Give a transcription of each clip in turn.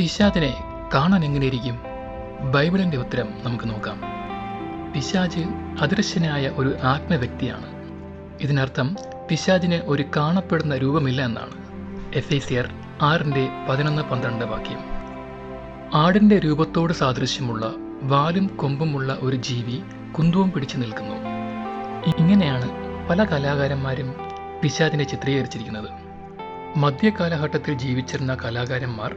പിശാചിനെ കാണാൻ എങ്ങനെയിരിക്കും? ബൈബിളിൻ്റെ ഉത്തരം നമുക്ക് നോക്കാം. പിശാച് അദൃശ്യനായ ഒരു ആത്മവ്യക്തിയാണ്. ഇതിനർത്ഥം പിശാചിന് ഒരു കാണപ്പെടുന്ന രൂപമില്ല എന്നാണ്. എഫേസ്യർ 6:11-12 വാക്യം. ആടിൻ്റെ രൂപത്തോട് സാദൃശ്യമുള്ള വാലും കൊമ്പുമുള്ള ഒരു ജീവി കുന്തവും പിടിച്ചു നിൽക്കുന്നു. ഇങ്ങനെയാണ് പല കലാകാരന്മാരും പിശാചിനെ ചിത്രീകരിച്ചിരിക്കുന്നത്. മധ്യകാലഘട്ടത്തിൽ ജീവിച്ചിരുന്ന കലാകാരന്മാർ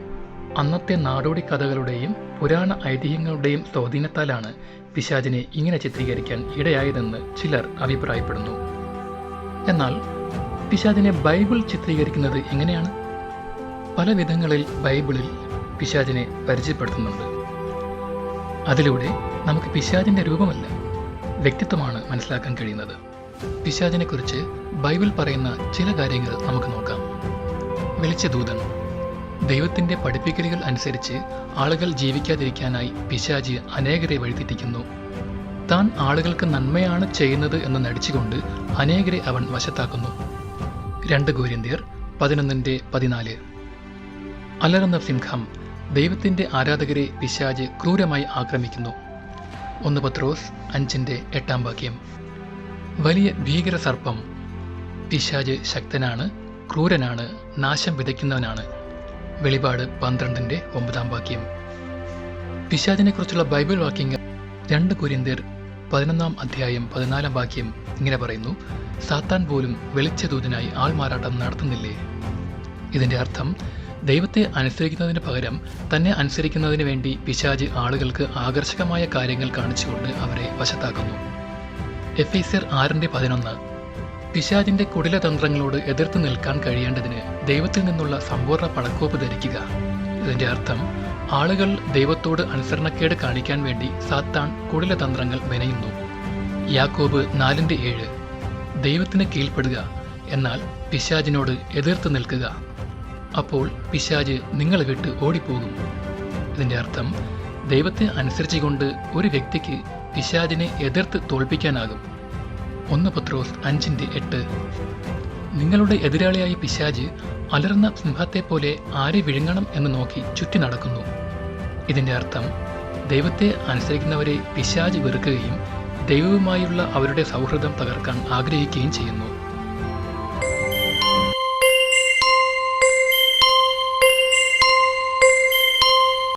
അന്നത്തെ നാടോടി കഥകളുടെയും പുരാണ ഐതിഹ്യങ്ങളുടെയും സ്വാധീനത്താലാണ് പിശാചിനെ ഇങ്ങനെ ചിത്രീകരിക്കാൻ ഇടയായതെന്ന് ചിലർ അഭിപ്രായപ്പെടുന്നു. എന്നാൽ പിശാചിനെ ബൈബിൾ ചിത്രീകരിക്കുന്നത് എങ്ങനെയാണ്? പല വിധങ്ങളിൽ ബൈബിളിൽ പിശാചിനെ പരിചയപ്പെടുത്തുന്നുണ്ട്. അതിലൂടെ നമുക്ക് പിശാചിൻ്റെ രൂപമല്ല, വ്യക്തിത്വമാണ് മനസ്സിലാക്കാൻ കഴിയുന്നത്. പിശാചിനെക്കുറിച്ച് ബൈബിൾ പറയുന്ന ചില കാര്യങ്ങൾ നമുക്ക് നോക്കാം. വെളിച്ചദൂതൻ. ദൈവത്തിൻ്റെ പഠിപ്പിക്കലുകൾ അനുസരിച്ച് ആളുകൾ ജീവിക്കാതിരിക്കാനായി പിശാച് അനേകരെ വഴിതെറ്റിക്കുന്നു. താൻ ആളുകൾക്ക് നന്മയാണ് ചെയ്യുന്നത് എന്ന് നടിച്ചുകൊണ്ട് അനേകരെ അവൻ വശത്താക്കുന്നു. 2 കൊരിന്ത്യർ 11:14. അലറുന്ന സിംഹം. ദൈവത്തിൻ്റെ ആരാധകരെ പിശാച് ക്രൂരമായി ആക്രമിക്കുന്നു. 1 പത്രോസ് 5:8 വാക്യം. വലിയ ഭീകര സർപ്പം. പിശാച് ശക്തനാണ്, ക്രൂരനാണ്, നാശം വിതയ്ക്കുന്നവനാണ്. വെളിപാട് 12:9 വാക്യം. പിശാചിനെക്കുറിച്ചുള്ള ബൈബിൾ വാക്യങ്ങൾ 2 കൊരിന്ത്യർ 11:14 വാക്യം ഇങ്ങനെ പറയുന്നു: സാത്താൻ പോലും വെളിച്ചദൂതനായി ആൾമാറാട്ടം നടത്തുന്നില്ലേ? ഇതിൻ്റെ അർത്ഥം ദൈവത്തെ അനുസരിക്കുന്നതിന് പകരം തന്നെ അനുസരിക്കുന്നതിന് വേണ്ടി പിശാച് ആളുകൾക്ക് ആകർഷകമായ കാര്യങ്ങൾ കാണിച്ചുകൊണ്ട് അവരെ വശത്താക്കുന്നു. എഫേസ്യർ 6:11. പിശാചിൻ്റെ കുടിലതന്ത്രങ്ങളോട് എതിർത്ത് നിൽക്കാൻ കഴിയേണ്ടതിന് ദൈവത്തിൽ നിന്നുള്ള സമ്പൂർണ്ണ പടക്കോപ്പ് ധരിക്കുക. ഇതിൻ്റെ അർത്ഥം ആളുകൾ ദൈവത്തോട് അനുസരണക്കേട് കാണിക്കാൻ വേണ്ടി സാത്താൻ കുടിലതന്ത്രങ്ങൾ മെനയുന്നു. യാക്കോബ് 4:7. ദൈവത്തിന് കീഴ്പ്പെടുക, എന്നാൽ പിശാചിനോട് എതിർത്ത് നിൽക്കുക. അപ്പോൾ പിശാച് നിങ്ങളെ വിട്ട് ഓടിപ്പോകും. ഇതിൻ്റെ അർത്ഥം ദൈവത്തെ അനുസരിച്ചുകൊണ്ട് ഒരു വ്യക്തിക്ക് പിശാചിനെ എതിർത്ത് തോൽപ്പിക്കാനാകും. 1 പത്രോസ് 5:8. നിങ്ങളുടെ എതിരാളിയായ പിശാച് അലർന്ന സിംഹത്തെപ്പോലെ ആരെ വിഴുങ്ങണം എന്ന് നോക്കി ചുറ്റി നടക്കുന്നു. ഇതിൻ്റെ അർത്ഥം ദൈവത്തെ അനുസരിക്കുന്നവരെ പിശാച് വെറുക്കുകയും ദൈവവുമായുള്ള അവരുടെ സൗഹൃദം തകർക്കാൻ ആഗ്രഹിക്കുകയും ചെയ്യുന്നു.